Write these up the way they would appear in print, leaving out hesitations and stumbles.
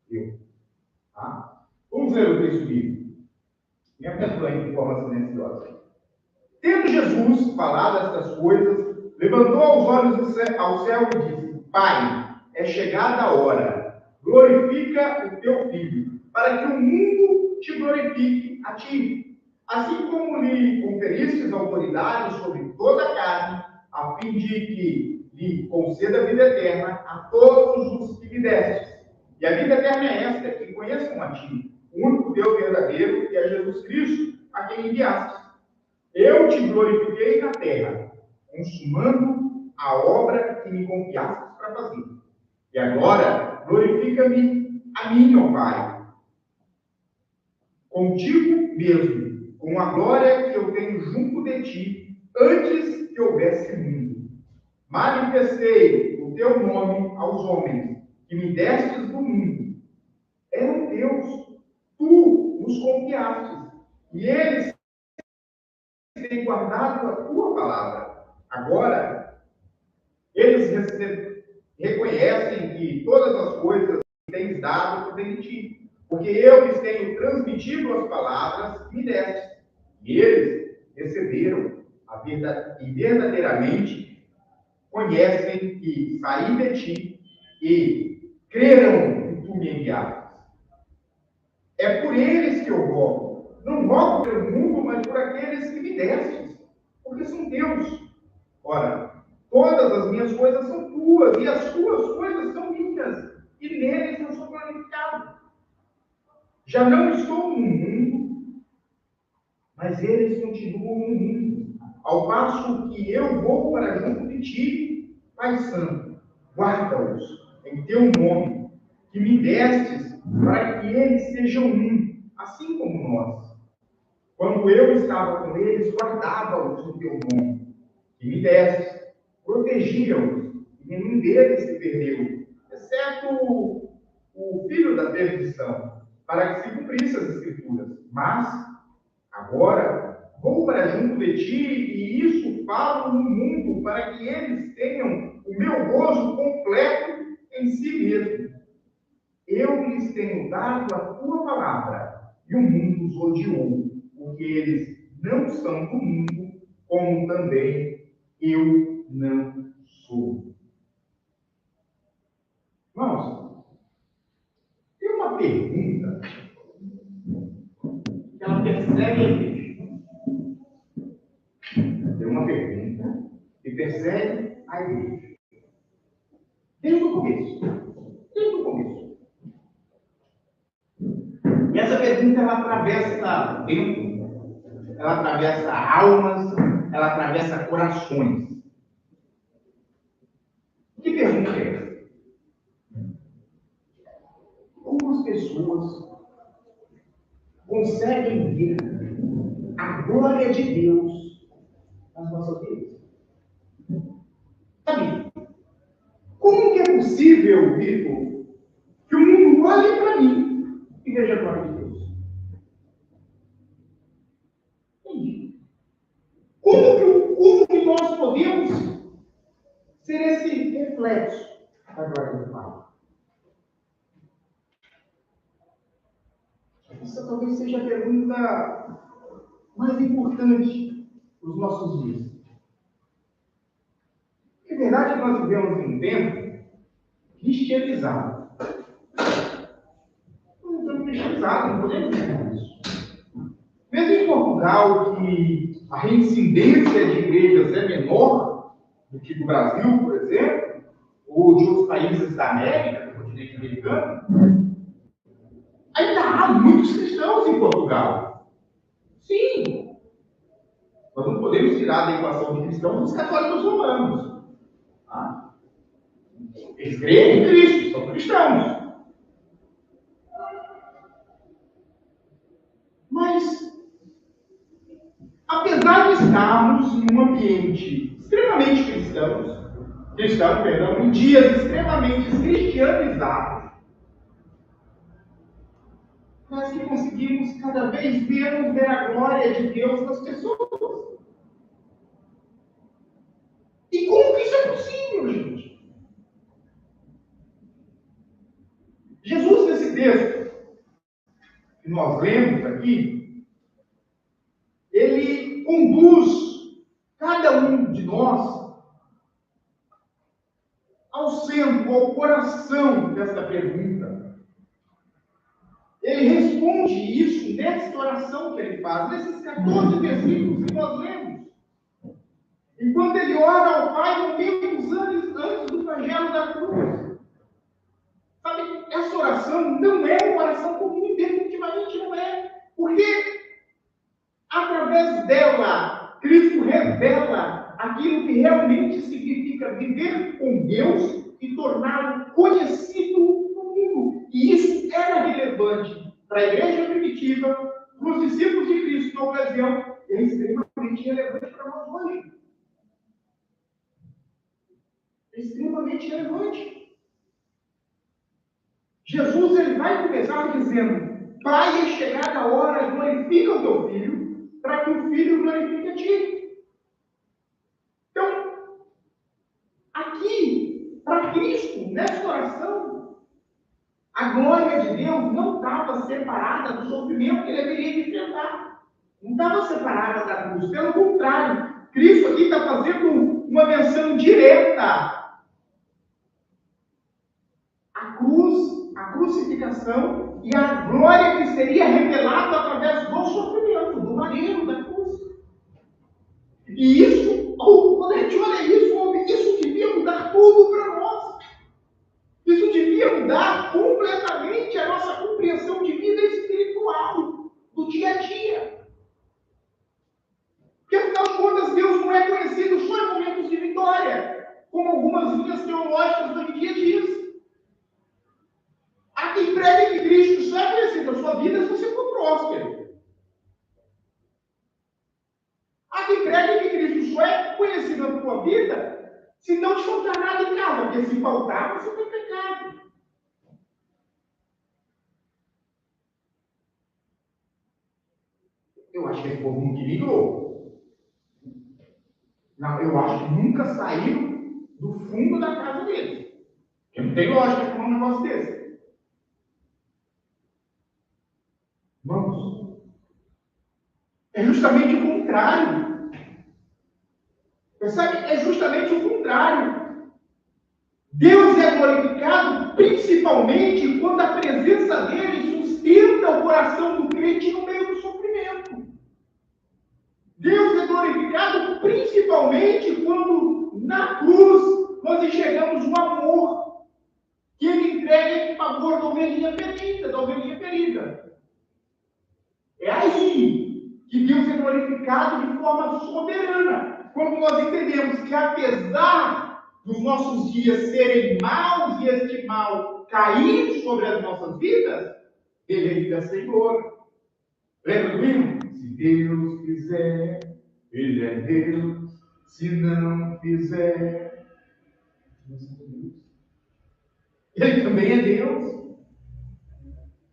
Eu. Tá? Vamos ler o texto bíblico. Me acompanhe de forma silenciosa. Tendo Jesus falado estas coisas, levantou os olhos ao céu e disse: Pai, é chegada a hora. Glorifica o teu Filho, para que o mundo te glorifique a ti. Assim como lhe conferistes autoridade sobre toda a carne, a fim de que lhe conceda a vida eterna a todos os que lhe destes. E a vida eterna é esta, que conheçam a ti, o único Deus verdadeiro, e a Jesus Cristo, a quem enviastes. Eu te glorifiquei na terra, consumando a obra que me confiastes para fazer. E agora, glorifica-me a mim, ó Pai, contigo mesmo, com a glória que eu tenho junto de ti, antes que houvesse mundo. Manifestei o teu nome aos homens, que me destes do mundo. Eram teus, tu os confiastes, e eles têm guardado a tua palavra. Agora, eles reconhecem que todas as coisas que tens dado provêm de ti, porque eu lhes tenho transmitido as palavras que me deste. E eles receberam a verdade, e verdadeiramente conhecem que saí de ti e creram que tu me enviaste. É por eles que eu rogo. Não rogo pelo mundo, mas por aqueles que me destes, porque são teus. Ora, todas as minhas coisas são tuas, e as tuas coisas são minhas, e neles eu sou glorificado. Já não estou no mundo, mas eles continuam no mundo, ao passo que eu vou para junto de ti, Pai Santo. Guarda-os em teu nome, que me destes, para que eles sejam um, assim como nós. Quando eu estava com eles, guardava-os no teu nome, que me destes, protegia-os, e nenhum deles se perdeu, exceto o filho da perdição, para que se cumprisse as Escrituras. Mas, agora, vou para junto de ti, e isso falo no mundo, para que eles tenham o meu gozo completo em si mesmo. Eu lhes tenho dado a tua palavra, e o mundo os odiou, porque eles não são do mundo, como também eu não sou. Irmãos, tem uma pergunta que ela persegue a igreja. Tem uma pergunta que persegue a igreja. Desde o começo. Desde o começo. E essa pergunta, ela atravessa dentro, ela atravessa almas, ela atravessa corações. Que pergunta é essa? Como as pessoas conseguem ver a glória de Deus nas nossas vidas? Sabe? Como que é possível, Vitor, que o mundo olhe para mim e veja a glória de Deus? Como que nós podemos ser esse reflexo da glória do Pai? Essa talvez seja a pergunta mais importante dos nossos dias. É verdade que nós vivemos em um tempo cristianizado. Um tempo cristianizado, não podemos dizer isso. Mesmo em Portugal, que a reincidência de igrejas é menor do que do Brasil, por exemplo, ou de outros países da América, do continente americano, ainda há muitos cristãos em Portugal. Sim. Nós não podemos tirar da equação de cristãos os católicos romanos. Tá? Eles creem em Cristo, são cristãos. Mas, apesar de estarmos em um ambiente extremamente em dias extremamente cristianizados, nós que conseguimos cada vez menos ver a glória de Deus nas pessoas. E como que isso é possível, gente? Jesus, nesse texto que nós lemos aqui, ele conduz cada um de nós ao centro, ao coração desta pergunta. Ele responde isso nesta oração que ele faz, nesses 14 versículos que nós lemos. Enquanto ele ora ao Pai, momentos antes do flagelo da cruz. Sabe, essa oração não é uma oração comum, definitivamente não é. Porque, através dela, Cristo revela aquilo que realmente significa viver com Deus e torná-lo conhecido no mundo. E isso era relevante para a igreja primitiva, para os discípulos de Cristo na ocasião, e é extremamente relevante para nós hoje. É extremamente relevante. Jesus ele vai começar dizendo: Pai, é chegada a hora, glorifica o teu filho, para que o filho glorifique a ti. Então, aqui, para Cristo, nessa oração, a glória de Deus não estava separada do sofrimento que ele deveria enfrentar. Não estava separada da cruz. Pelo contrário, Cristo aqui está fazendo uma menção direta à cruz, à crucificação e à glória que seria revelada através do sofrimento, do maneiro da cruz. E isso, quando a gente olha isso devia mudar tudo para nós. Isso devia mudar completamente a nossa compreensão de vida espiritual, do dia a dia. Porque, afinal de contas, Deus não é conhecido só em momentos de vitória, como algumas linhas teológicas hoje em dia diz. Há quem pregue que Cristo só é conhecido na sua vida se você for próspero. Há quem pregue que Cristo só é conhecido na sua vida se não te faltar nada em casa, porque se faltar, você tem pecado. Eu acho que esse povo nunca migrou. Não, eu acho que nunca saíram do fundo da casa deles. Porque não tem lógica com um negócio desse. Vamos. É justamente o contrário. Percebe? É justamente o contrário. Deus é glorificado principalmente quando a presença dele sustenta o coração do crente no meio do sofrimento. Deus é glorificado principalmente quando na cruz nós enxergamos o amor que ele entrega em favor da ovelhinha ferida. É aí que Deus é glorificado de forma soberana, quando nós entendemos que apesar dos nossos dias serem maus e este mal cair sobre as nossas vidas, ele ainda é Senhor. Lembra do hino? Se Deus quiser, ele é Deus. Se não fizer, ele também é Deus.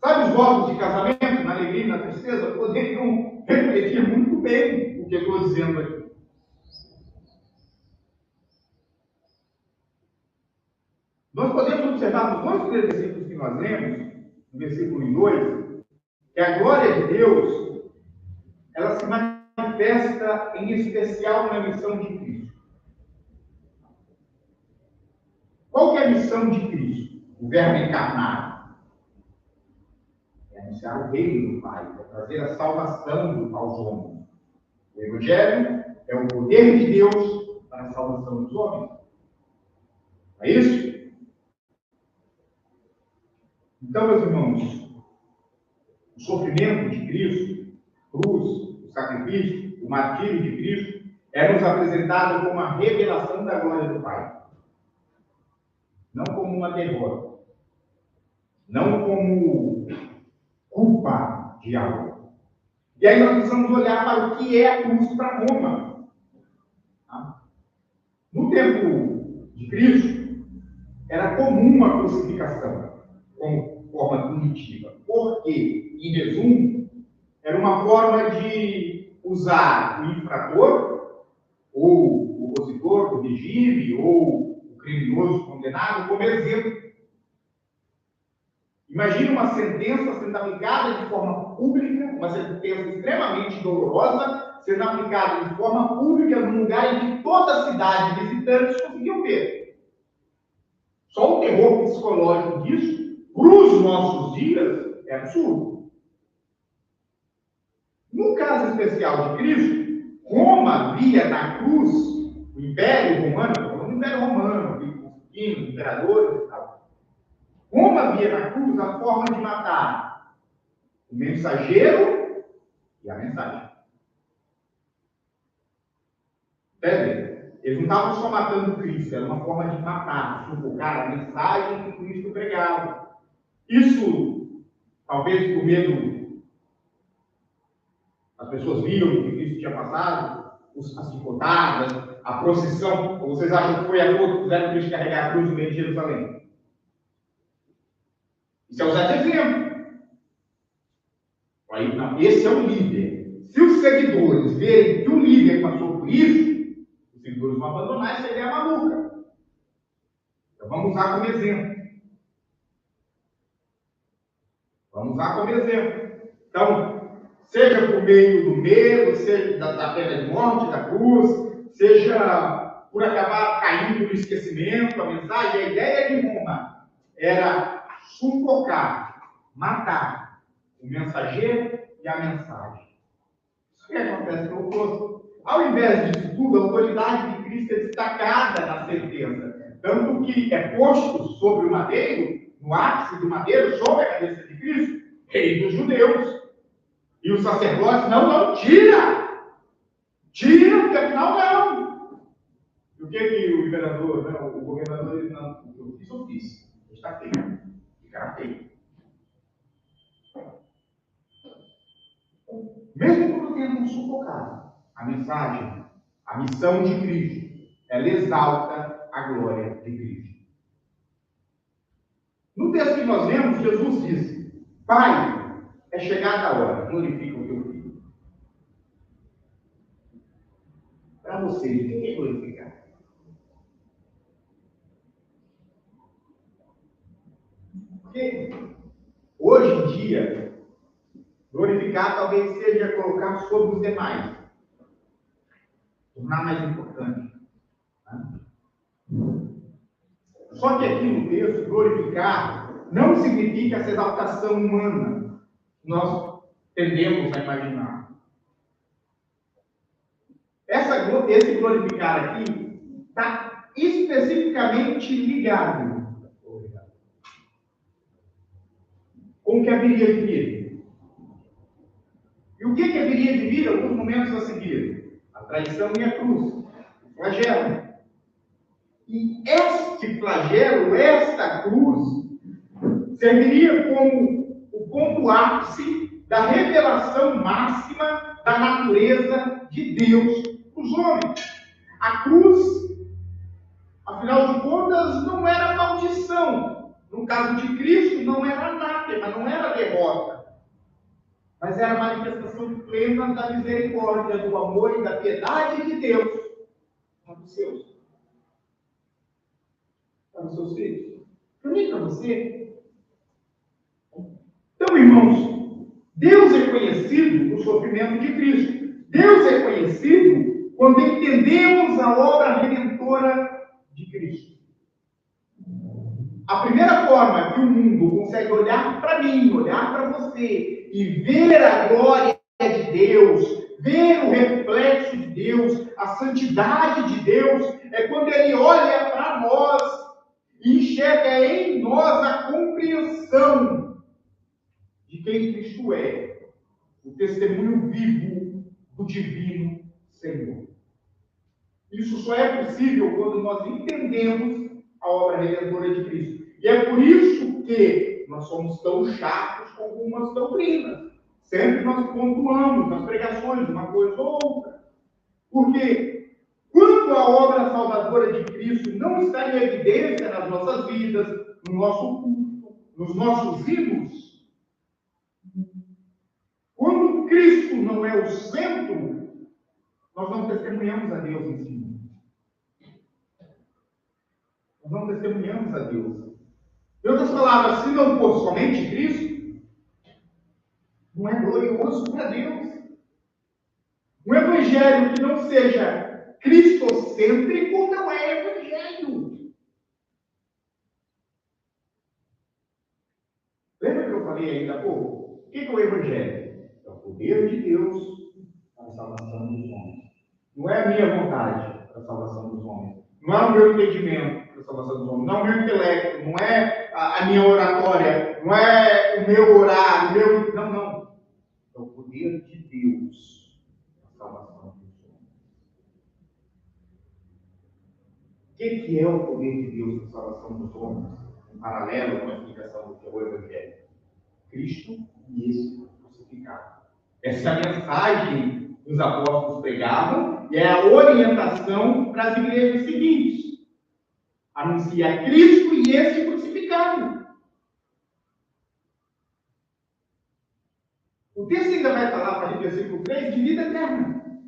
Sabe os votos de casamento, na alegria e na tristeza? Poderiam refletir muito bem o que eu estou dizendo aqui. Nós podemos observar nos dois primeiros versículos que nós lemos, no versículo 1 e 2, que a glória de Deus, ela se manifesta em especial na missão de Cristo. Qual que é a missão de Cristo? O Verbo encarnado. É anunciar o reino do Pai, é trazer a salvação aos homens. O Evangelho é o poder de Deus para a salvação dos homens. É isso? Então, meus irmãos, o sofrimento de Cristo, a cruz, o sacrifício, o martírio de Cristo, é nos apresentado como a revelação da glória do Pai. Não como uma derrota. Não como culpa de algo. E aí nós precisamos olhar para o que é a cruz para Roma. No tempo de Cristo, era comum a crucificação como forma punitiva. Porque, em resumo, era uma forma de usar o infrator, ou o opositor do regime, ou o criminoso condenado como exemplo. Imagine uma sentença sendo aplicada de forma pública, uma sentença extremamente dolorosa, sendo aplicada de forma pública num lugar em que toda a cidade de visitantes conseguiam ver. Só o terror psicológico disso, para os nossos dias, é absurdo. No caso especial de Cristo, Roma via na cruz, o Império Romano, o Império Romano, os imperadores e tal. Roma via na cruz a forma de matar o mensageiro e a mensagem. Entende? Eles não estavam só matando Cristo, era uma forma de matar, sufocar a mensagem que Cristo pregava. Isso, talvez por medo, as pessoas viram o que Cristo tinha passado, as chicotadas, a procissão. Ou vocês acham que foi a todos que fizeram Cristo carregar a cruz no meio de Jerusalém? Isso é usar de exemplo. Aí, não, esse é o líder. Se os seguidores verem que o líder passou por isso, os seguidores vão abandonar essa ideia maluca. Então vamos usar como exemplo. Vamos usar como exemplo. Então, seja por meio do medo, seja da pena de morte, da cruz, seja por acabar caindo no esquecimento, a mensagem, a ideia de Roma era sufocar, matar o mensageiro e a mensagem. Isso que acontece no oposto. Ao invés disso tudo, a autoridade de Cristo é destacada na sentença. Tanto que é posto sobre o madeiro, no ápice do madeiro, sobre a cabeça de Cristo, rei dos judeus. E os sacerdotes, não, tira! Tira, porque afinal não. E o que o imperador, o governador diz, não, eu fiz. Está feio. Ficará feio. Mesmo quando tentam sufocar a mensagem, a missão de Cristo, ela exalta a glória de Cristo. No texto que nós lemos, Jesus disse: Pai, é chegada a hora, glorifica o teu filho. Para vocês, quem é glorificar? Porque hoje em dia, glorificar talvez seja colocar sobre os demais, tornar mais importante. Né? Só que aqui no texto, glorificar não significa essa exaltação humana que nós tendemos a imaginar. Esse glorificar aqui está especificamente ligado com o que haveria de vir. E o que haveria de vir alguns momentos a seguir? A traição e a cruz, o flagelo. E este flagelo, esta cruz, serviria como o ponto ápice da revelação máxima da natureza de Deus para os homens. A cruz, afinal de contas, não era maldição. No caso de Cristo, não era anátema, não era derrota. Mas era a manifestação plena da misericórdia, do amor e da piedade de Deus para os seus. Para os seus filhos. Para mim e para você. Então, irmãos, Deus é conhecido no sofrimento de Cristo. Deus é conhecido quando entendemos a obra redentora de Cristo. A primeira forma que o mundo consegue olhar para mim, olhar para você e ver a glória de Deus, ver o reflexo de Deus, a santidade de Deus, é quando ele olha para nós e enxerga em nós a compreensão de quem Cristo é, o testemunho vivo do divino Senhor. Isso só é possível quando nós entendemos a obra redentora de Cristo. E é por isso que nós somos tão chatos com algumas doutrinas. Sempre nós pontuamos nas pregações uma coisa ou outra. Porque quando a obra salvadora de Cristo não está em evidência nas nossas vidas, no nosso culto, nos nossos hinos, quando Cristo não é o centro, nós não testemunhamos a Deus em si. Nós não testemunhamos a Deus. Em outras palavras, se não for somente Cristo, não é glorioso para Deus. Um evangelho que não seja cristocêntrico não é evangelho. Lembra que eu falei ainda há pouco? O que é o evangelho? É o poder de Deus para a salvação dos homens. Não é a minha vontade para a salvação dos homens. Não é o meu entendimento para a salvação dos homens. Não é o meu intelecto. Não é a minha oratória. Não é o meu orar. O meu... Não, não. É o poder de Deus para a salvação dos homens. O que é o poder de Deus para a salvação dos homens? Em paralelo com a explicação do que é o evangelho. Cristo e esse crucificado. Essa é a mensagem que os apóstolos pregavam e é a orientação para as igrejas seguintes. Anunciar Cristo e esse crucificado. O texto ainda vai falar, para o versículo 3, de vida eterna.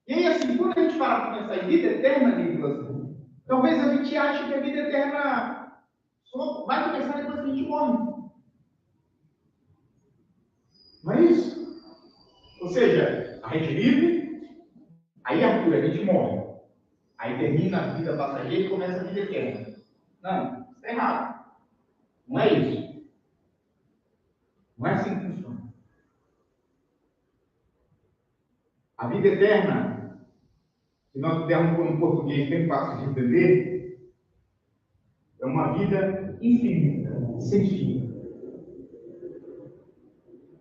E aí, assim, quando a gente fala para pensar em vida eterna, Nicolas, talvez a gente ache que a vida eterna só vai começar depois que a gente morre. Não é isso? Ou seja, a gente vive, aí Arthur, a gente morre. Aí termina a vida passageira e começa a vida eterna. Não, isso está errado. Não é isso. Não é assim que funciona. A vida eterna, se nós pudermos pôr em português bem fácil de entender, é uma vida infinita, sem fim.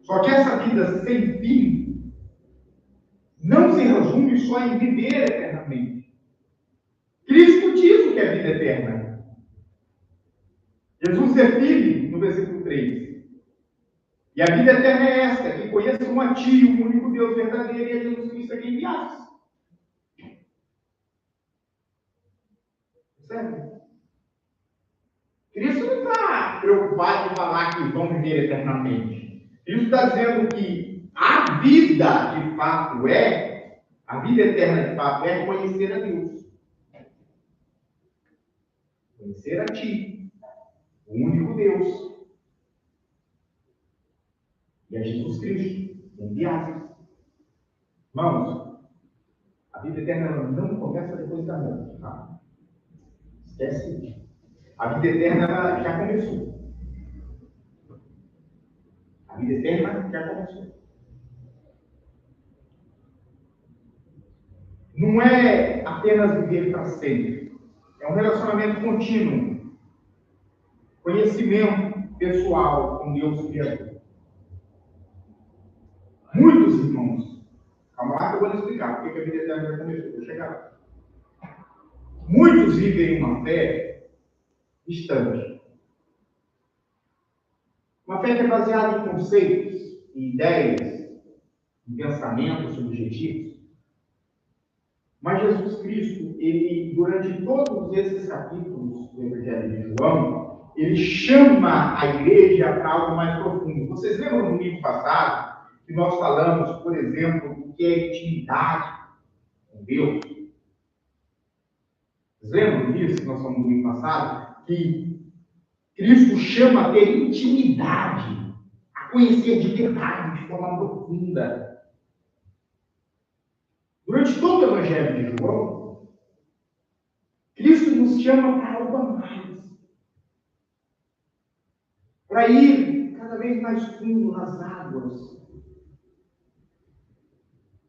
Só que essa vida sem fim não se resume só em viver eternamente. Cristo diz o que é vida eterna. Jesus define no versículo 3. E a vida eterna é esta, que conheçam a Ti, o único Deus verdadeiro, e a Jesus Cristo a quem enviaste. Percebe? Cristo não está preocupado em falar que vão viver eternamente. Cristo está dizendo que a vida, de fato, a vida eterna, de fato, é conhecer a Deus. Conhecer a Ti, o único Deus. E a Jesus Cristo, enviado. Irmãos, a vida eterna não começa depois da morte, tá? Esquece. A vida eterna já começou. A vida eterna já começou. Não é apenas viver para sempre. É um relacionamento contínuo. Conhecimento pessoal com Deus Criador. Muitos irmãos, calma lá que eu vou lhe explicar porque a vida eterna já começou. Vou chegar lá. Muitos vivem uma fé distante. Uma fé que é baseada em conceitos, em ideias, em pensamentos subjetivos. Mas Jesus Cristo, ele, durante todos esses capítulos do Evangelho de João, ele chama a igreja para algo mais profundo. Vocês lembram no domingo passado que nós falamos, por exemplo, do que é intimidade com Deus? Vocês lembram disso que nós falamos no domingo passado? Que Cristo chama a ter intimidade, a conhecer de verdade, de forma profunda. Durante todo o Evangelho de João, Cristo nos chama para algo a mais. Para ir cada vez mais fundo nas águas.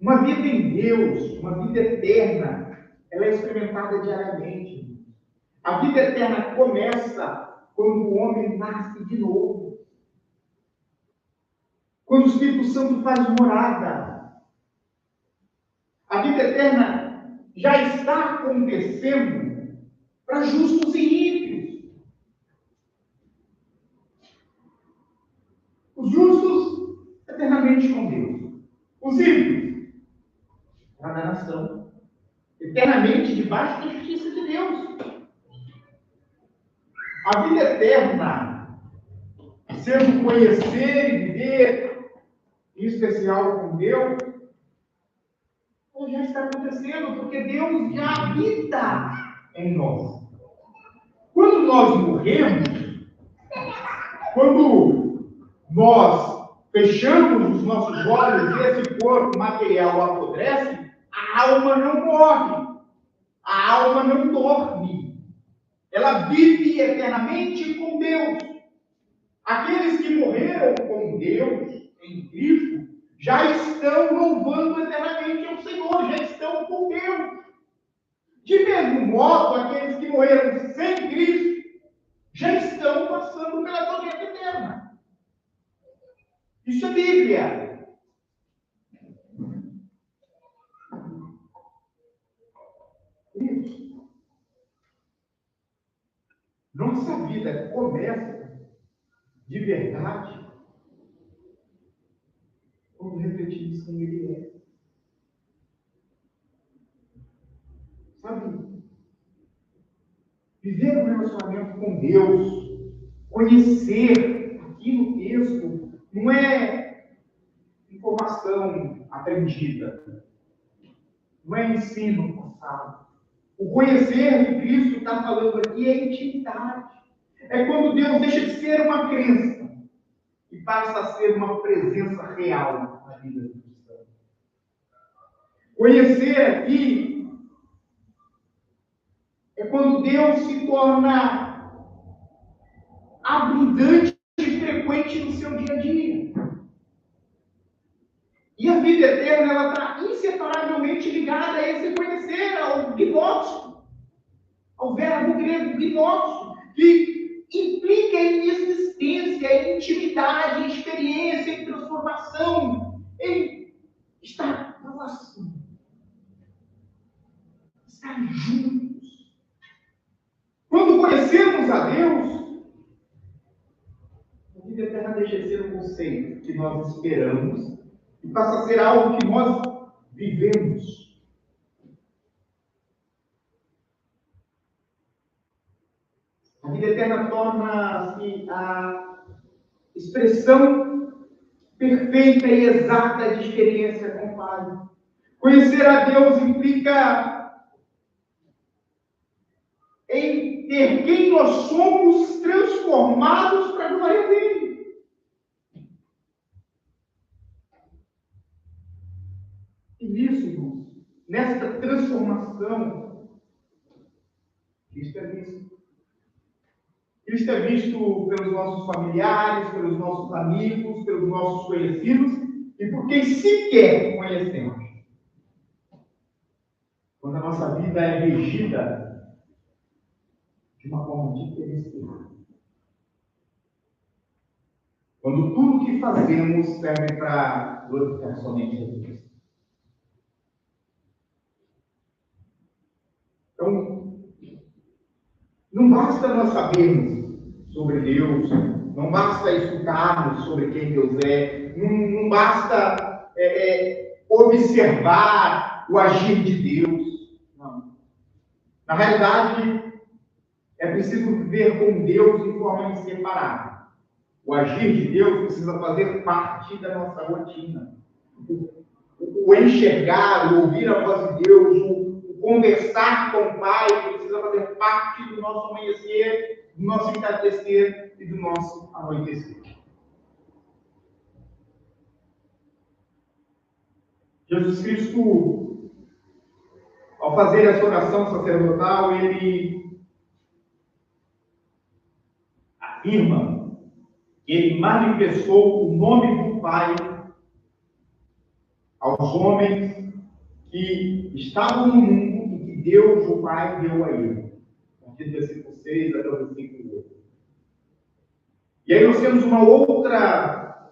Uma vida em Deus, uma vida eterna, ela é experimentada diariamente. A vida eterna começa quando o homem nasce de novo. Quando o Espírito Santo faz morada. A vida eterna já está acontecendo para justos e ímpios. Os justos, eternamente com Deus. Os ímpios, na nação, eternamente debaixo da justiça de Deus. A vida eterna, sendo conhecer e viver, em especial com Deus, já está acontecendo, porque Deus já habita em nós. Quando nós morremos, quando nós fechamos os nossos olhos e esse corpo material apodrece, a alma não morre, a alma não dorme. Ela vive eternamente com Deus. Aqueles que morreram com Deus, em Cristo, já estão louvando eternamente ao Senhor, já estão com Deus. De mesmo modo, aqueles que morreram sem Cristo, já estão passando pela tormenta eterna. Isso é Bíblia. Isso. Nossa vida começa de verdade quando refletimos quem Ele é. Sabe? Viver um relacionamento com Deus, conhecer aqui no texto, não é informação aprendida, não é ensino passado. O conhecer de Cristo está falando aqui é intimidade. É quando Deus deixa de ser uma crença e passa a ser uma presença real na vida do cristão. Conhecer aqui é quando Deus se torna abundante e frequente no seu dia a dia. E a vida eterna, ela está inseparavelmente ligada a esse conhecer, ao gnóstico, ao verbo grego gnóstico, que implica em existência, em intimidade, em experiência, em transformação, em estar próximo, estar juntos. Quando conhecemos a Deus, a vida eterna deixa de ser um conceito que nós esperamos e passa a ser algo que nós vivemos. A vida eterna torna-se a expressão perfeita e exata de experiência com o Pai. Conhecer a Deus implica em ter quem nós somos transformados para a glória dele. E nisso, irmãos, nesta transformação, Cristo é visto. Cristo é visto pelos nossos familiares, pelos nossos amigos, pelos nossos conhecidos e por quem sequer conhecemos. Quando a nossa vida é regida de uma forma diferenciada. Quando tudo que fazemos serve para glorificar somente a Deus. Então, não basta nós sabermos sobre Deus, não basta escutarmos sobre quem Deus é, não basta observar o agir de Deus. Não. Na realidade, é preciso viver com Deus de forma inseparável. O agir de Deus precisa fazer parte da nossa rotina. O enxergar, o ouvir a voz de Deus, o conversar com o Pai, precisa fazer parte do nosso amanhecer, do nosso entardecer e do nosso anoitecer. Jesus Cristo, ao fazer essa oração sacerdotal, ele afirma que ele manifestou o nome do Pai aos homens que estavam no mundo e que Deus, o Pai, deu a ele. A partir do versículo 6 até o versículo 8. E aí nós temos uma outra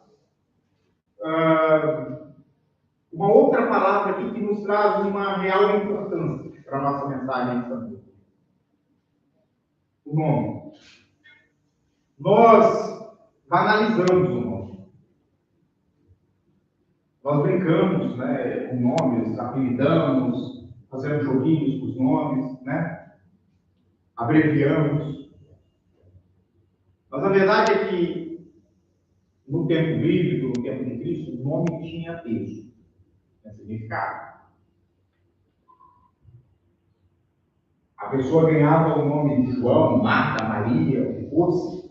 palavra aqui que nos traz uma real importância para a nossa mensagem essa noite. O nome. Nós banalizamos o nome. Nós brincamos, né, com nomes, apelidamos, fazemos joguinhos com os nomes, né? Abreviamos. Mas a verdade é que, no tempo bíblico, no tempo de Cristo, o nome tinha peso, tinha significado. A pessoa ganhava o nome de João, Marta, Maria, o que fosse,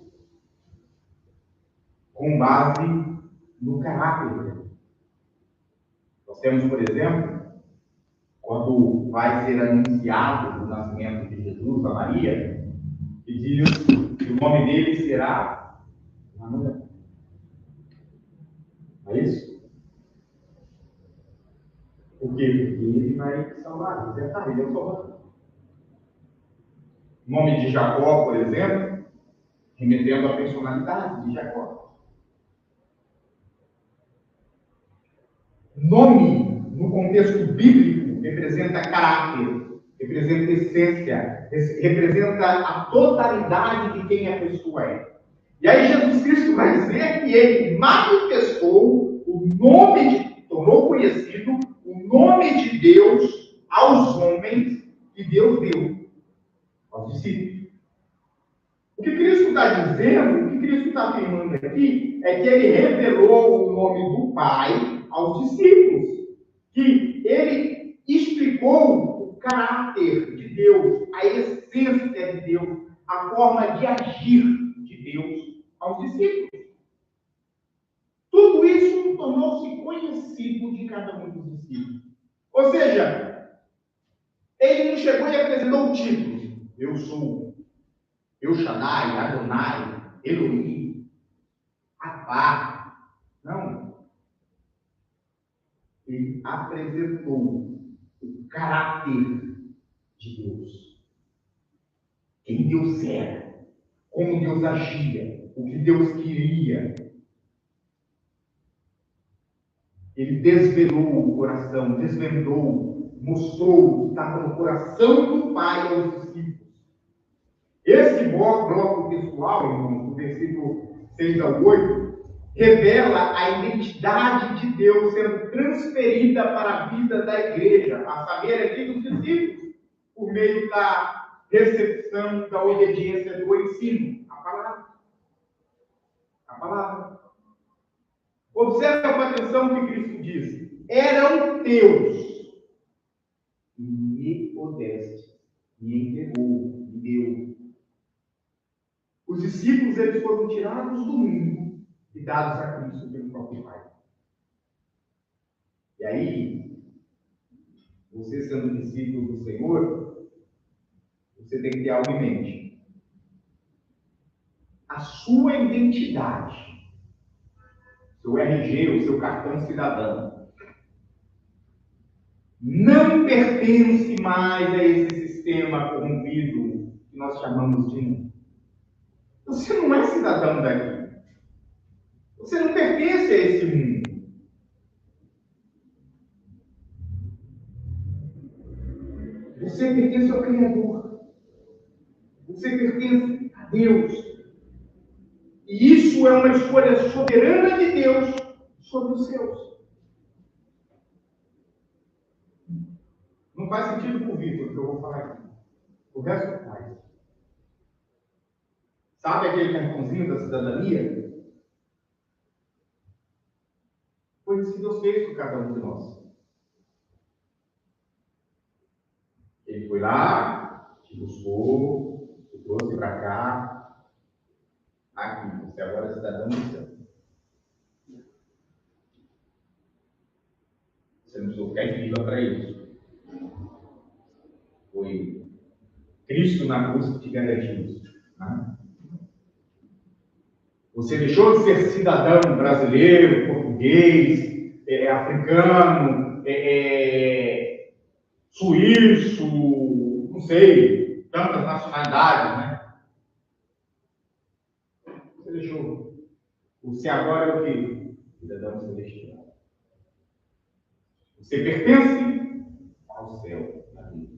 com base no caráter dele. Nós temos, por exemplo, quando vai ser anunciado o nascimento de Jesus a Maria, que diz que o nome dele será Manuel. Não é isso? Por quê? Porque ele vai salvar, ele é o Salvador. O nome de Jacó, por exemplo, remetendo à personalidade de Jacó. Nome, no contexto bíblico, representa caráter, representa essência, representa a totalidade de quem a pessoa é. E aí Jesus Cristo vai dizer que ele manifestou o nome, tornou conhecido o nome de Deus aos homens que Deus deu aos discípulos. O que Cristo está dizendo, o que Cristo está afirmando aqui, é que ele revelou o nome do Pai aos discípulos. Que ele explicou o caráter de Deus, a essência de Deus, a forma de agir de Deus aos discípulos. Tudo isso tornou-se conhecido de cada um dos discípulos. Ou seja, ele não chegou e apresentou títulos. Eu sou El Shaddai, Adonai, Elohim, Abá. Não. Ele apresentou o caráter de Deus. Quem Deus era, como Deus agia, o que Deus queria. Ele desvelou o coração, desvendou, mostrou o que estava no coração do Pai aos discípulos. Esse bloco textual, irmãos, do versículo 6 ao 8, revela a identidade de Deus sendo transferida para a vida da igreja, a saber, aqui dos discípulos, por meio da recepção, da obediência, do ensino, a palavra. A palavra. Observe com atenção o que Cristo diz. Eram teus, e me podeste, me entregou, me deu. Os discípulos, eles foram tirados do mundo e dados a Cristo pelo próprio Pai. E aí, você sendo discípulo do Senhor, você tem que ter algo em mente. A sua identidade, seu RG, o seu cartão cidadão, não pertence mais a esse sistema corrompido que nós chamamos de mundo. Você não é cidadão daqui. Você não pertence a esse mundo. Você pertence ao Criador. Você pertence a Deus. E isso é uma escolha soberana de Deus sobre os seus. Não faz sentido para o Vitor, que eu vou falar aqui. O resto faz. Sabe aquele cartãozinho da cidadania? Foi isso que Deus fez com cada um de nós. Ele foi lá, te buscou, te trouxe para cá. Aqui, você agora é cidadão do céu. Você não precisou ficar em fila para isso. Foi Cristo na cruz que te garantiu isso. Né? Você deixou de ser cidadão brasileiro, português, africano, suíço, não sei, tantas nacionalidades, né? Você deixou. Você agora é o quê? Cidadão celestial. Você pertence ao céu, na vida.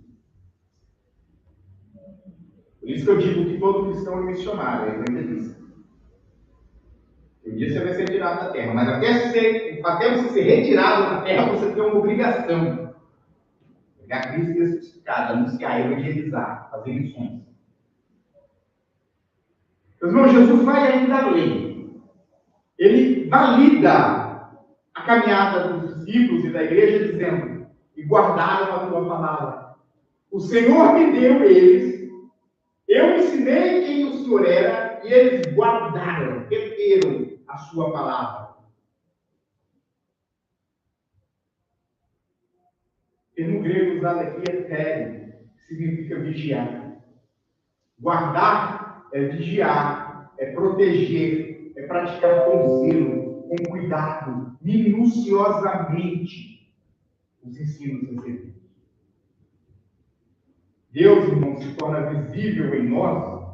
Por isso que eu digo que todo cristão é missionário, é evangelista. Um dia você vai ser tirado da terra, mas até você ser retirado da terra, você tem uma obrigação. Pegar Cristo crucificado, anunciar, evangelizar, fazer missões. Meus irmãos, Jesus vai ainda além. Ele valida a caminhada dos discípulos e da igreja, dizendo: e guardaram a tua palavra. O Senhor me deu eles, eu ensinei quem o Senhor era, e eles guardaram, reteram a sua palavra. E no grego usado aqui é tério, que significa vigiar. Guardar é vigiar, é proteger, é praticar com zelo, com cuidado, minuciosamente os ensinos recebidos. Deus, irmão, se torna visível em nós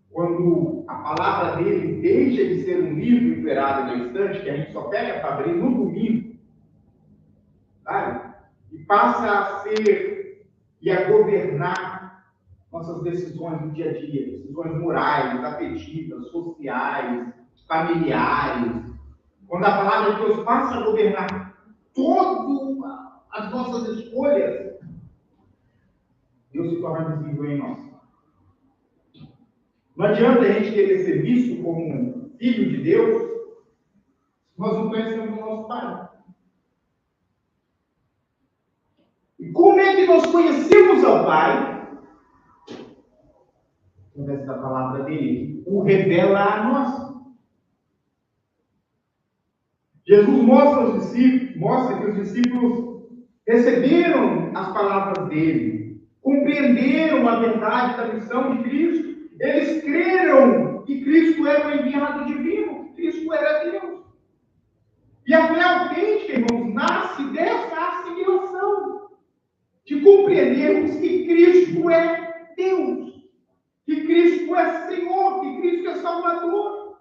quando a palavra dele deixa de ser um livro empoeirado na estante, que a gente só pega para abrir no domingo, sabe? E passa a ser e a governar nossas decisões do dia a dia, decisões morais, afetivas, sociais, familiares. Quando a palavra de Deus passa a governar todas as nossas escolhas, Deus se torna visível em nós. Não adianta a gente querer ser visto como filho de Deus se nós não conhecemos o nosso Pai. E como é que nós conhecemos ao Pai? Através da palavra dele, o revela a nós. Jesus mostra que os discípulos receberam as palavras dele, compreenderam a verdade da missão de Cristo. Eles creram que Cristo era o enviado divino, que Cristo era Deus. E a fé autêntica, irmãos, nasce dessa assimilação, de compreendermos que Cristo é Deus, que Cristo é Senhor, que Cristo é Salvador.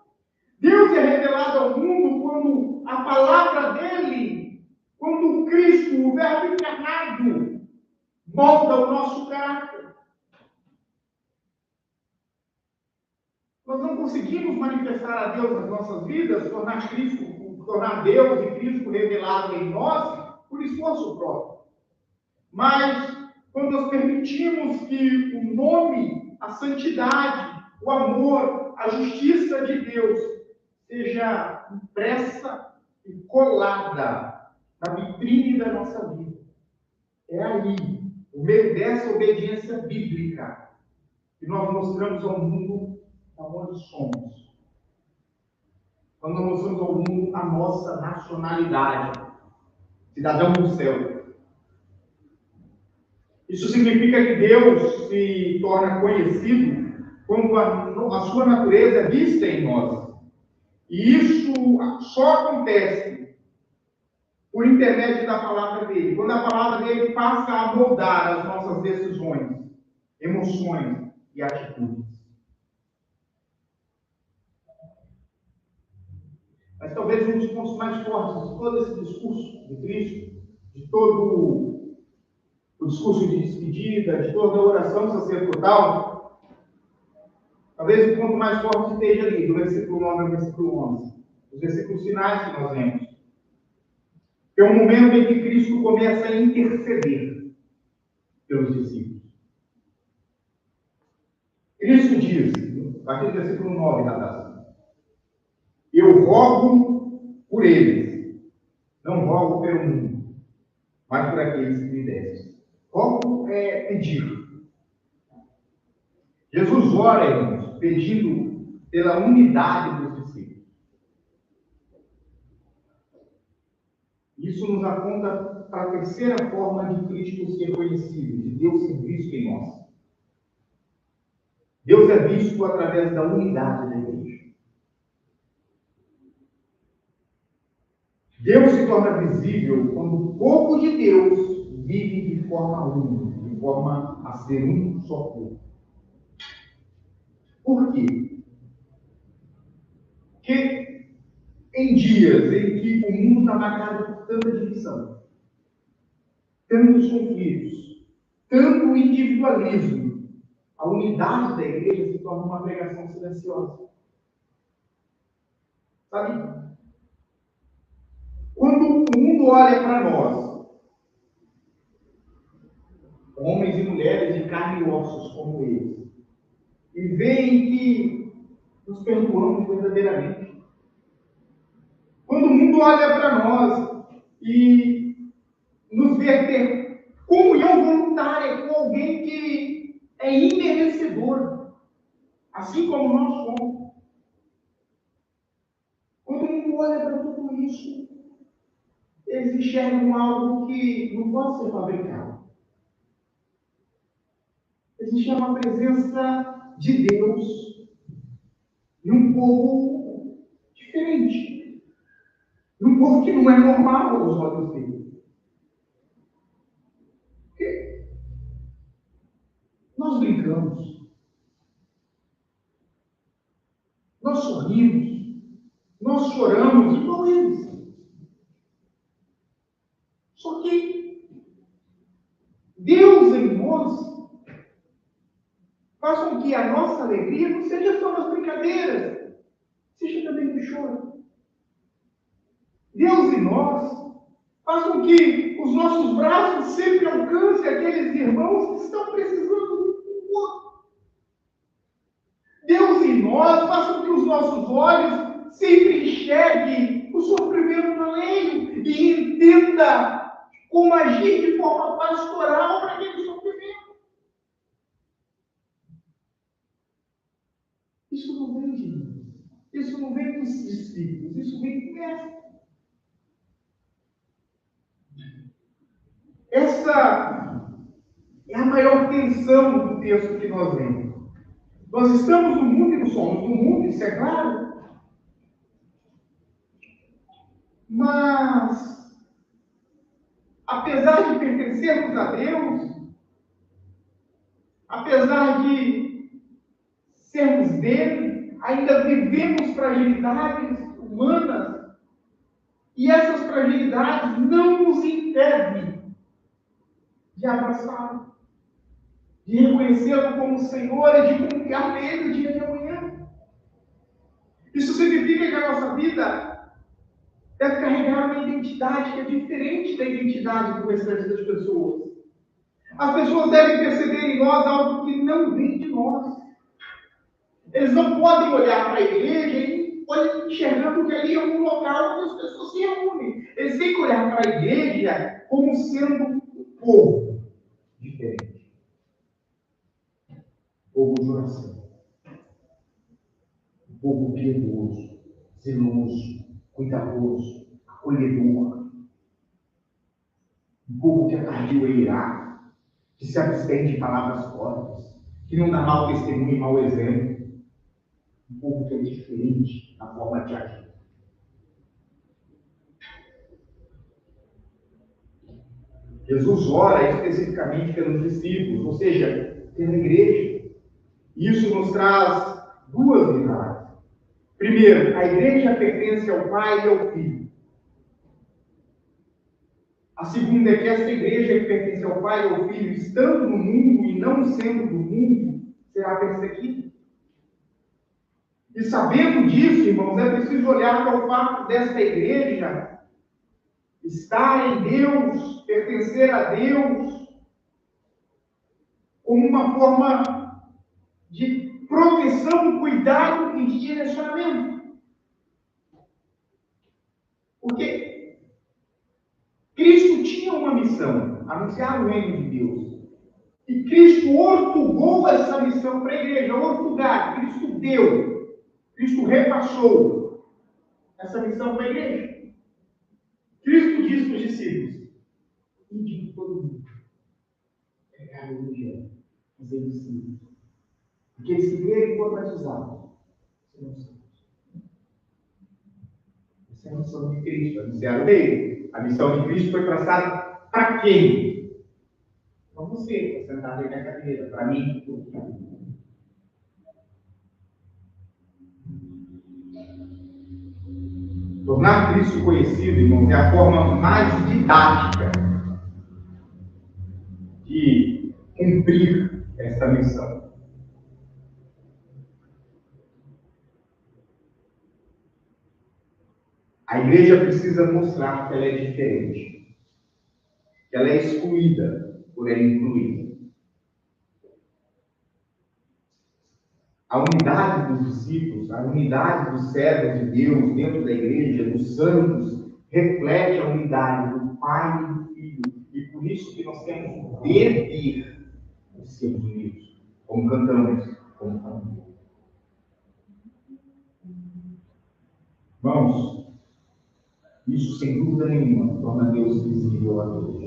Deus é revelado ao mundo quando a palavra dele, quando Cristo, o Verbo encarnado, molda o nosso caráter. Nós não conseguimos manifestar a Deus nas nossas vidas, tornar Deus e Cristo revelado em nós por esforço próprio. Mas, quando nós permitimos que o nome, a santidade, o amor, a justiça de Deus seja impressa e colada na vitrine da nossa vida, é aí, no meio dessa obediência bíblica, que nós mostramos ao mundo aonde somos. Quando nós mostramos ao mundo a nossa nacionalidade, cidadão do céu. Isso significa que Deus se torna conhecido quando a sua natureza é vista em nós. E isso só acontece por intermédio da palavra dele. Quando a palavra dele passa a moldar as nossas decisões, emoções e atitudes. Mas talvez um dos pontos mais fortes de todo esse discurso de Cristo, de todo o discurso de despedida, de toda a oração sacerdotal, talvez o ponto mais forte esteja ali, do versículo 9 ao versículo 11. Os versículos finais que nós lemos. Que é o momento em que Cristo começa a interceder pelos discípulos. Cristo diz, a partir do versículo 9, Radassa, eu rogo por eles, não rogo pelo mundo, mas por aqueles que me destes. Rogo é pedir. Jesus ora, irmãos, pedindo pela unidade dos discípulos. Isso nos aponta para a terceira forma de Cristo ser conhecido, de Deus ser visto em nós. Deus é visto através da unidade da igreja. Deus se torna visível quando o povo de Deus vive de forma única, de forma a ser um só povo. Por quê? Porque em dias em que o mundo está marcado por tanta divisão, tantos conflitos, tanto individualismo, a unidade da igreja se torna uma pregação silenciosa. Sabe? Quando o mundo olha para nós, homens e mulheres de carne e ossos como eles, e veem que nos perdoamos verdadeiramente. Quando o mundo olha para nós e nos vê ter comunhão voluntária com alguém olha para tudo isso, eles enxergam algo que não pode ser fabricado. Eles enxergam a presença de Deus em um povo diferente. Em um povo que não é normal aos olhos deles. Porque nós brincamos, nós sorrimos, nós choramos igual eles. Só que Deus em nós faz com que a nossa alegria não seja só nas brincadeiras, seja também no choro. Deus em nós faz com que os nossos braços sempre alcancem aqueles irmãos que estão precisando do outro. Deus em nós faz com que os nossos olhos sempre enxerguem o sofrimento alheio e entenda como agir de forma pastoral para aquele sofrimento. Isso não vem de mim. Isso não vem dos discípulos. Isso vem do mestre. Essa é a maior tensão do texto que nós lemos. Nós estamos no mundo e não somos do mundo, isso é claro. Mas, apesar de pertencermos a Deus, apesar de sermos dele, ainda vivemos fragilidades humanas, e essas fragilidades não nos impedem de abraçá-lo, de reconhecê-lo como Senhor e de confiar nele no dia de amanhã. Isso significa que a nossa vida deve carregar uma identidade que é diferente da identidade do restante das pessoas. As pessoas devem perceber em nós algo que não vem de nós. Eles não podem olhar para a igreja e enxergando que ali é um local onde as pessoas se reúnem. Eles têm que olhar para a igreja como sendo um povo diferente. Povo de oração. Um povo piedoso, zeloso, cuidadoso, acolhedor. Um povo que atraiu a irá, que se abstém de palavras fortes, que não dá mau testemunho e mau exemplo. Um povo que é diferente na forma de agir. Jesus ora especificamente pelos discípulos, ou seja, pela igreja. Isso nos traz duas verdades. Primeiro, a igreja pertence ao Pai e ao Filho. A segunda é que esta igreja que pertence ao Pai e ao Filho, estando no mundo e não sendo do mundo, será perseguida. E sabendo disso, irmãos, é preciso olhar para o fato desta igreja estar em Deus, pertencer a Deus, como uma forma de proteção, cuidado e de direcionamento. Porque Cristo tinha uma missão, anunciar o reino de Deus. E Cristo ortogou essa missão para a igreja, ortogar, Cristo deu, Cristo repassou essa missão para a igreja. Cristo disse para os discípulos: ide de todo mundo, pregar o evangelho, fazer discípulos. Aqueles que crerem e foram batizados serão salvos. Essa é a missão de Cristo, anunciar o reino. A missão de Cristo foi traçada para quem? Para você, para sentar aí na cadeira, para mim. Tornar Cristo conhecido, irmãos, é a forma mais didática de cumprir essa missão. A igreja precisa mostrar que ela é diferente, que ela é excluída por ela incluída. A unidade dos discípulos, a unidade dos servos de Deus dentro da igreja, dos santos, reflete a unidade do Pai e do Filho. E por isso que nós temos o dever de sermos unidos, como cantamos, como família. Irmãos, Isso, sem dúvida nenhuma, torna Deus visível a todos.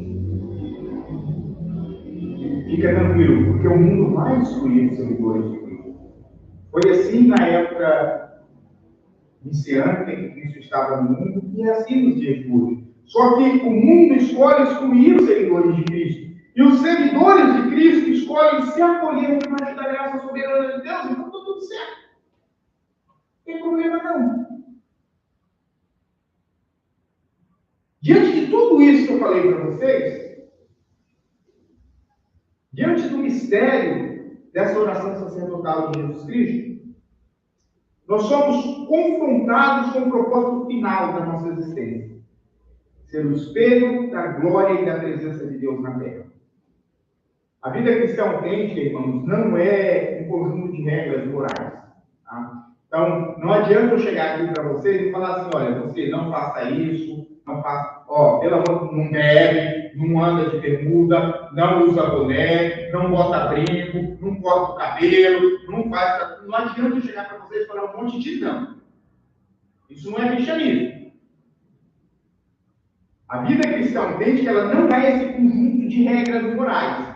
Fica tranquilo, porque o mundo vai excluir os seguidores de Cristo. Foi assim na época iniciante em que Cristo estava no mundo, e é assim nos dias de hoje. Só que o mundo escolhe excluir os seguidores de Cristo. E os seguidores de Cristo escolhem se acolher debaixo da graça soberana de Deus, então está tudo certo. Não tem problema não. Diante de tudo isso que eu falei para vocês, diante do mistério dessa oração sacerdotal de Jesus Cristo, nós somos confrontados com o propósito final da nossa existência. Ser o espelho da glória e da presença de Deus na terra. A vida cristã autêntica, irmãos, não é um conjunto de regras morais. Tá? Então, não adianta eu chegar aqui para vocês e falar assim, olha, você não faça isso, não faça, pelo amor, não bebe, não anda de bermuda, não usa boné, não bota brinco, não corta o cabelo, não faz... Não adianta eu chegar para vocês e falar um monte de não. Isso não é cristianismo. A vida cristã autêntica, ela não é esse conjunto de regras morais.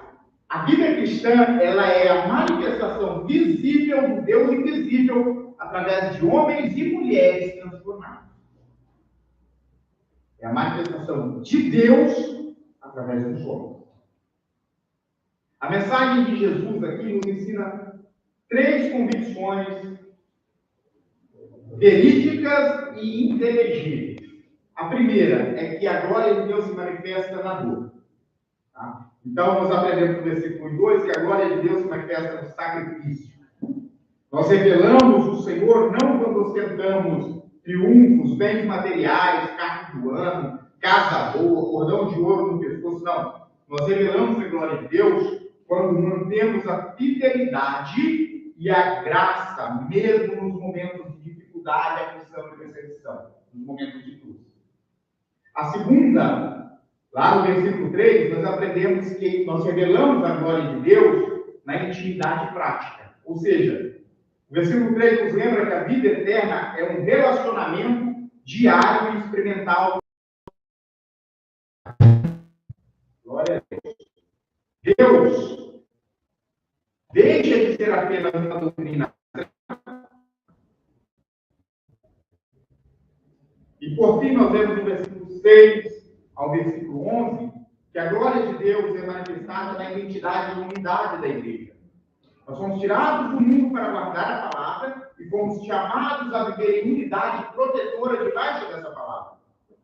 A vida cristã, ela é a manifestação visível do Deus invisível através de homens e mulheres transformados. É a manifestação de Deus através dos homens. A mensagem de Jesus aqui nos ensina 3 convicções verídicas e inteligíveis. A primeira é que a glória de Deus se manifesta na dor. Tá? Então, nós aprendemos no versículo 2 que a glória de Deus se manifesta no sacrifício. Nós revelamos o Senhor não quando ostentamos triunfos, bens materiais, carro do ano, casa boa, cordão de ouro no pescoço, não. Nós revelamos a glória de Deus quando mantemos a fidelidade e a graça, mesmo nos momentos de dificuldade, aflição e perseguição, nos momentos de cruz. A segunda, lá no versículo 3, nós aprendemos que nós revelamos a glória de Deus na intimidade prática. Ou seja, o versículo 3 nos lembra que a vida eterna é um relacionamento diário e experimental. Glória a Deus. Deus deixa de ser apenas uma doutrina. E por fim, nós vemos no versículo 6 ao versículo 11, que a glória de Deus é manifestada na identidade e unidade da igreja. Nós fomos tirados do mundo para guardar a palavra e fomos chamados a viver em unidade protetora debaixo dessa palavra.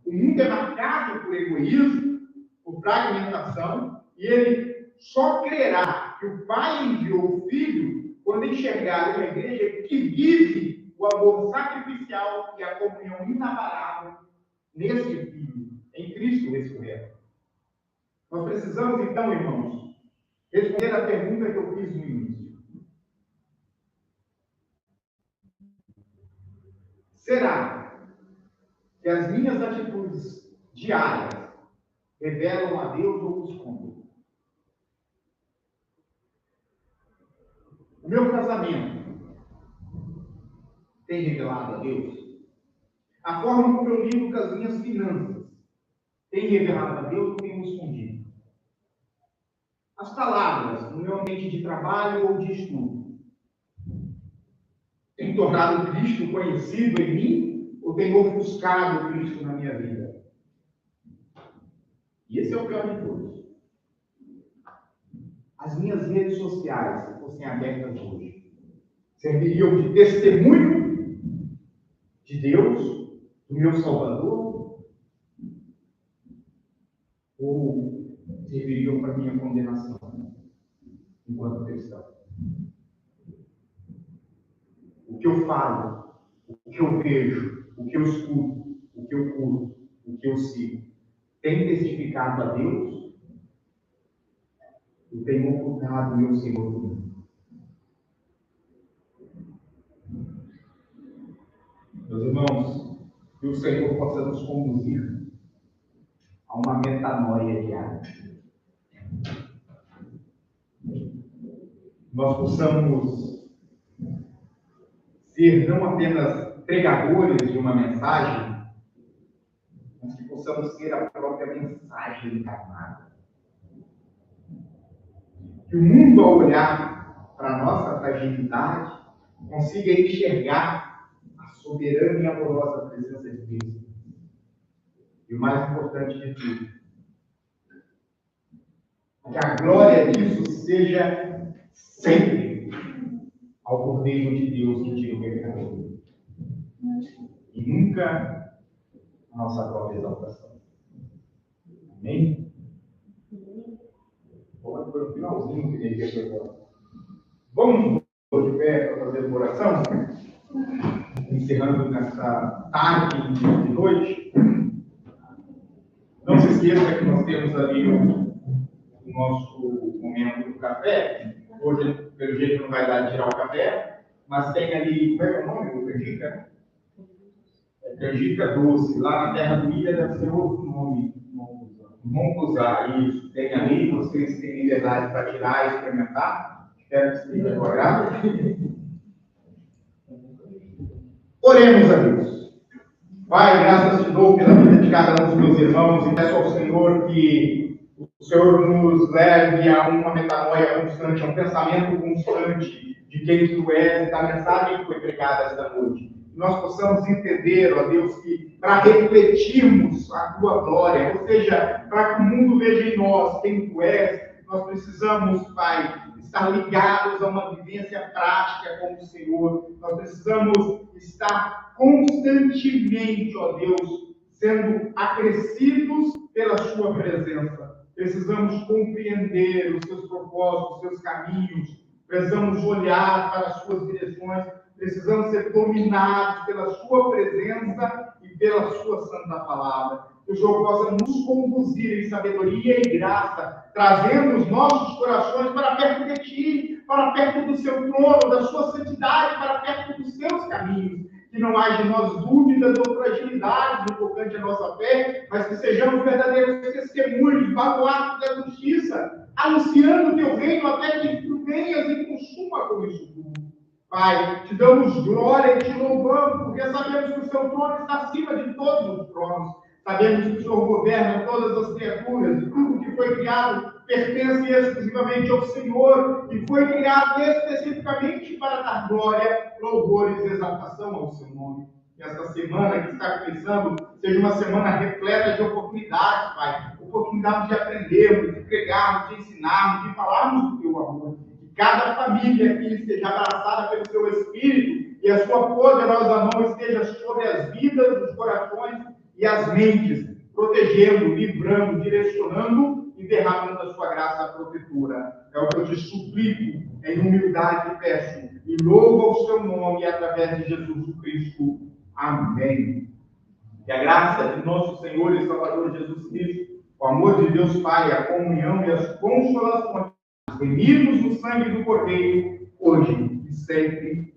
O mundo é marcado por egoísmo, por fragmentação, e ele só crerá que o Pai enviou o Filho quando enxergar uma igreja que vive o amor sacrificial e a comunhão inabalável neste Filho, em Cristo ressurreto. Nós precisamos, então, irmãos, responder à pergunta que eu fiz no início. Será que as minhas atitudes diárias revelam a Deus ou o escondem? O meu casamento tem revelado a Deus? A forma como eu lido com as minhas finanças tem revelado a Deus ou tem me escondido? As palavras no meu ambiente de trabalho ou de estudo têm tornado Cristo conhecido em mim ou tem ofuscado Cristo na minha vida? E esse é o pior de todos. As minhas redes sociais, se fossem abertas hoje, serviriam de testemunho de Deus, do meu Salvador, ou serviriam para minha condenação enquanto cristão? O que eu falo, o que eu vejo, o que eu escuto, o que eu curto, o que eu sigo, tem testificado a Deus? Eu tenho ocultado meu Senhor do mundo? Meus irmãos, que o Senhor possa nos conduzir a uma metanoia diária. Nós possamos ser não apenas pregadores de uma mensagem, mas que possamos ser a própria mensagem encarnada. Que o mundo, ao olhar para a nossa fragilidade, consiga enxergar a soberana e amorosa presença de Deus. E o mais importante de tudo, que a glória disso seja sempre ao Cordeiro de Deus que tira o pecado. E nunca a nossa própria exaltação. Amém? Vamos para o finalzinho que ele quer agora. Vamos de pé para fazer a oração? Encerrando nessa tarde de noite. Não se esqueça que nós temos ali o nosso momento do café. Hoje, pelo jeito, não vai dar de tirar o café, mas tem ali, como é que é o nome? Canjica? Canjica doce. Lá na terra do Ilha deve ser outro nome. Moncuzá, isso. Tem ali, vocês têm liberdade para tirar e experimentar. Espero que esteja do agrado. Oremos a Deus. Pai, graças te dou pela vida de cada um dos meus irmãos e peço ao Senhor que o Senhor nos leve a uma metanoia constante, a um pensamento constante de quem tu és e da mensagem que foi pregada esta noite. Que nós possamos entender, ó Deus, que para refletirmos a tua glória, ou seja, para que o mundo veja em nós quem tu és, nós precisamos, Pai, estar ligados a uma vivência prática com o Senhor. Nós precisamos estar constantemente, ó Deus, sendo acrescidos pela sua presença. Precisamos compreender os seus propósitos, os seus caminhos. Precisamos olhar para as suas direções. Precisamos ser dominados pela sua presença e pela sua santa palavra. Que o Senhor possa nos conduzir em sabedoria e graça, trazendo os nossos corações para perto de Ti, para perto do Seu trono, da Sua santidade, para perto dos Seus caminhos. Que não haja em nós dúvidas ou fragilidades no tocante à nossa fé, mas que sejamos verdadeiros testemunhos, baluartes da justiça, anunciando o Teu reino até que Tu venhas e consuma com isso tudo. Pai, te damos glória e te louvamos, porque sabemos que o Seu trono está acima de todos os tronos. Sabemos que o Senhor governa todas as criaturas, e tudo que foi criado pertence exclusivamente ao Senhor, e foi criado especificamente para dar glória, louvores e exaltação ao Seu nome. Que esta semana que está começando seja uma semana repleta de oportunidades, Pai. Oportunidades de aprendermos, de pregarmos, de ensinarmos, de falarmos do Teu amor. Que cada família aqui esteja abraçada pelo Seu Espírito, e a Sua poderosa mão esteja sobre as vidas, os corações e as mentes, protegendo, livrando, direcionando e derramando a sua graça protetora. É o que eu te suplico, em humildade peço, e louvo ao seu nome através de Jesus Cristo. Amém. Que a graça de nosso Senhor e Salvador Jesus Cristo, o amor de Deus Pai, a comunhão e as consolações remidos no sangue do Cordeiro, hoje e sempre.